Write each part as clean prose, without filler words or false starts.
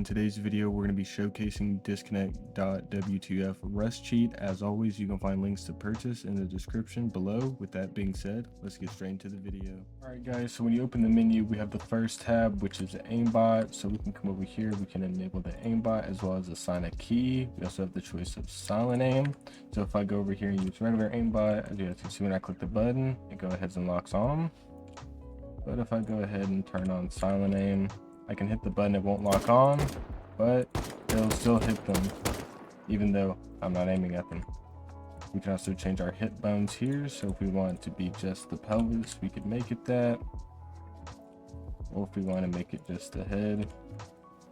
in today's video, we're going to be showcasing Disconnect.wtf rest cheat. As always, you can find links to purchase in the description below. With that being said, let's get straight into the video. Alright guys, so when you open the menu, we have the first tab, which is aimbot. So we can come over here, we can enable the aimbot as well as assign a key. We also have the choice of silent aim. So if I go over here and use regular aimbot, as you guys can see when I click the button, it goes ahead and locks on. But if I go ahead and turn on silent aim, I can hit the button, it won't lock on, but it'll still hit them, even though I'm not aiming at them. We can also change our hit bones here, so if we want it to be just the pelvis, we could make it that. Or if we want to make it just the head,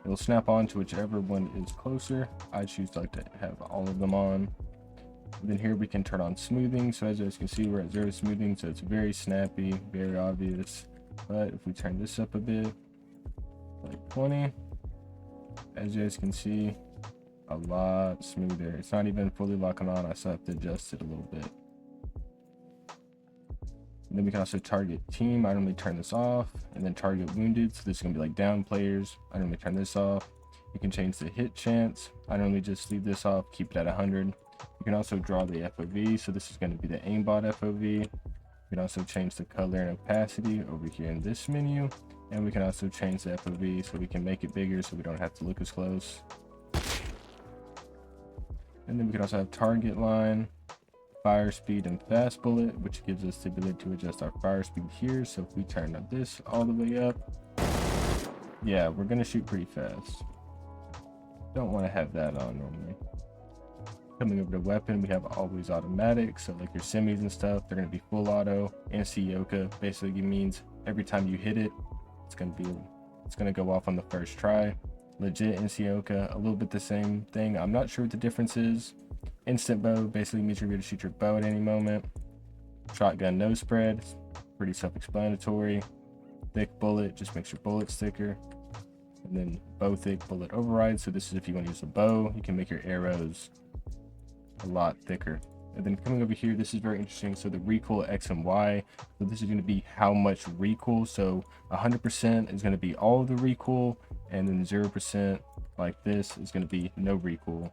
it'll snap on to whichever one is closer. I choose to have all of them on. And then here we can turn on smoothing, so as you guys can see, we're at 0 smoothing, so it's very snappy, very obvious. But if we turn this up a bit, like 20, as you guys can see, a lot smoother. It's not even fully locking on, I still have to adjust it a little bit. And then we can also target team. I normally turn this off, and then target wounded, so this is gonna be like down players. I normally turn this off. You can change the hit chance. I normally just leave this off, keep it at 100. You can also draw the FOV, so this is going to be the aimbot FOV. You can also change the color and opacity over here in this menu, and we can also change the FOV so we can make it bigger so we don't have to look as close. And then we can also have target line, fire speed, and fast bullet, which gives us the ability to adjust our fire speed here. So if we turn up this all the way up, yeah, we're going to shoot pretty fast. Don't want to have that on normally. Coming over to weapon, we have always automatic, so like your semis and stuff, they're going to be full auto. And Sioka basically means every time you hit it, it's going to go off on the first try. Legit and Sioka, a little bit the same thing. I'm not sure what the difference is. Instant bow basically means you're going to shoot your bow at any moment. Shotgun no spread, pretty self-explanatory. Thick bullet just makes your bullets thicker. And then bow thick bullet override, so this is if you want to use a bow, you can make your arrows a lot thicker. And then coming over here, this is very interesting. So the recoil X and Y, so this is going to be how much recoil. So 100% is going to be all of the recoil, and then 0% like this is going to be no recoil,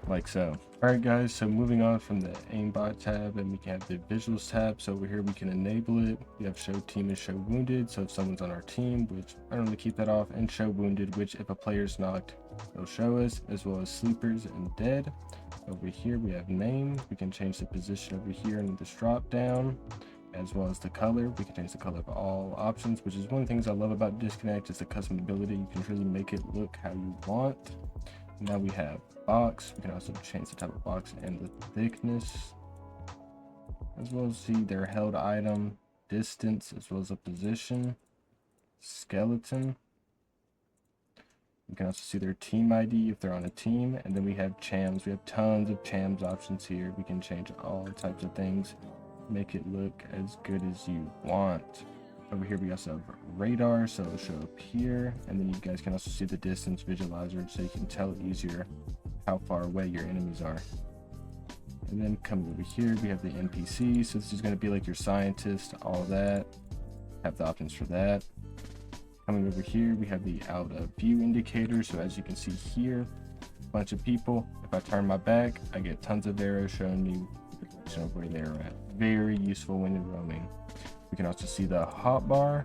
like so. All right guys, so moving on from the aimbot tab, and we can have the visuals tab. So over here we can enable it. We have show team and show wounded, so if someone's on our team, which I don't really keep that off, and show wounded, which if a player's knocked, it'll show us, as well as sleepers and dead. Over here we have name. We can change the position over here in this drop down, as well as the color. We can change the color of all options, which is one of the things I love about Disconnect, is the customability. You can really make it look how you want. Now we have box. We can also change the type of box and the thickness, as well as see their held item, distance, as well as a position, skeleton. You can also see their team ID if they're on a team, and then we have chams. We have tons of chams options here. We can change all types of things, make it look as good as you want. Over here we also have radar, so it'll show up here, and then you guys can also see the distance visualizer, so you can tell easier how far away your enemies are. And then coming over here we have the NPC, so this is going to be like your scientist, all that. Have the options for that. Coming over here we have the out of view indicator, so as you can see here, a bunch of people. If I turn my back, I get tons of arrows showing me the direction of where they're at. Very useful when you're roaming. We can also see the hotbar,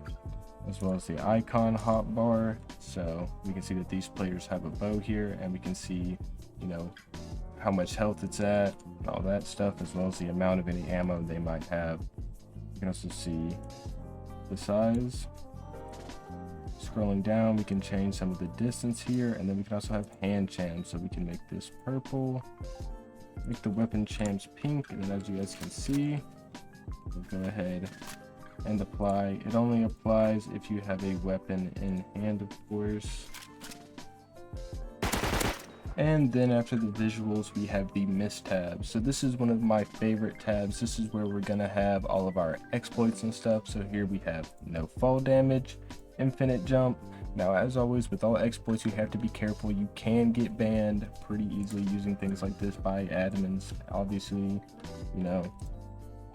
as well as the icon hotbar, so we can see that these players have a bow here, and we can see, you know, how much health it's at and all that stuff, as well as the amount of any ammo they might have. You can also see the size. Scrolling down, we can change some of the distance here, and then we can also have hand chams, so we can make this purple, make the weapon chams pink, and then as you guys can see, we'll go ahead and apply. It only applies if you have a weapon in hand, of course. And then after the visuals, we have the mist tab. So this is one of my favorite tabs. This is where we're gonna have all of our exploits and stuff. So here we have no fall damage, infinite jump. Now, as always with all exploits, you have to be careful. You can get banned pretty easily using things like this by admins. Obviously, you know,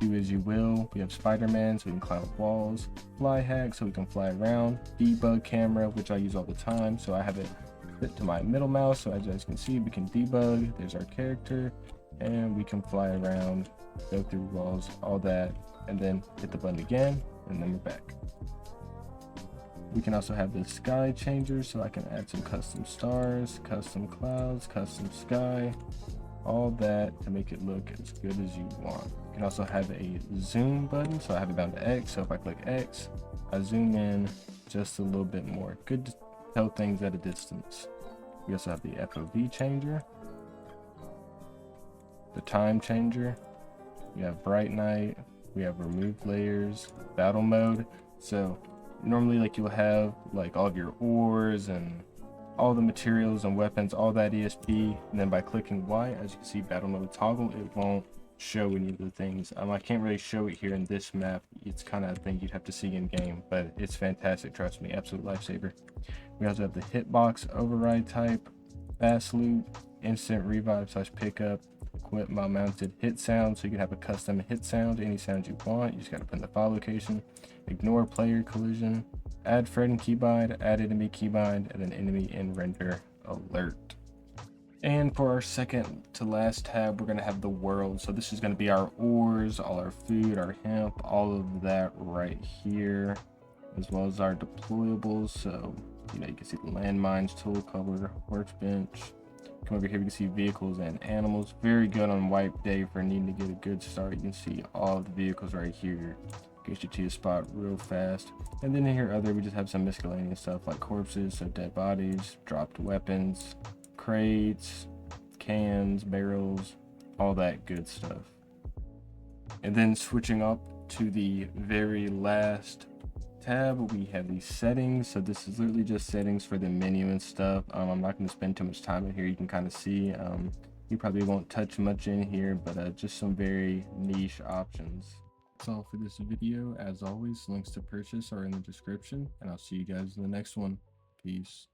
do as you will. We have Spider-Man, so we can climb walls. Fly hack, so we can fly around. Debug camera, which I use all the time, so I have it fit to my middle mouse, so as you guys can see, we can debug. There's our character, and we can fly around, go through walls, all that, and then hit the button again, and then we're back. We can also have the sky changer, so I can add some custom stars, custom clouds, custom sky, all that to make it look as good as you want. You can also have a zoom button, so I have it down to X, so if I click X, I zoom in just a little bit more. Good to tell things at a distance. We also have the FOV changer, the time changer, we have bright night, we have remove layers, battle mode. So normally like you'll have like all of your ores and all the materials and weapons, all that ESP, and then by clicking Y, as you can see, battle mode toggle, it won't show any of the things. I can't really show it here in this map. It's kind of a thing you'd have to see in game, but it's fantastic, trust me, absolute lifesaver. We also have the hitbox override type, fast loop, instant revive / pickup, equip mounted hit sound, so you can have a custom hit sound, any sound you want. You just got to put in the file location. Ignore player collision, add friend keybind, add enemy keybind, and then enemy in render alert. And for our second to last tab, we're going to have the world. So this is going to be our ores, all our food, our hemp, all of that right here, as well as our deployables. So you can see the landmines, tool cover, workbench. Come over here, we can see vehicles and animals. Very good on wipe day for needing to get a good start. You can see all of the vehicles right here. Gets you to your spot real fast. And then in here we just have some miscellaneous stuff like corpses, so dead bodies, dropped weapons, crates, cans, barrels, all that good stuff. And then switching up to the very last tab, we have these settings. So this is literally just settings for the menu and stuff. I'm not going to spend too much time in here. You can kind of see, you probably won't touch much in here, but just some very niche options. That's all for this video. As always, links to purchase are in the description, and I'll see you guys in the next one. Peace.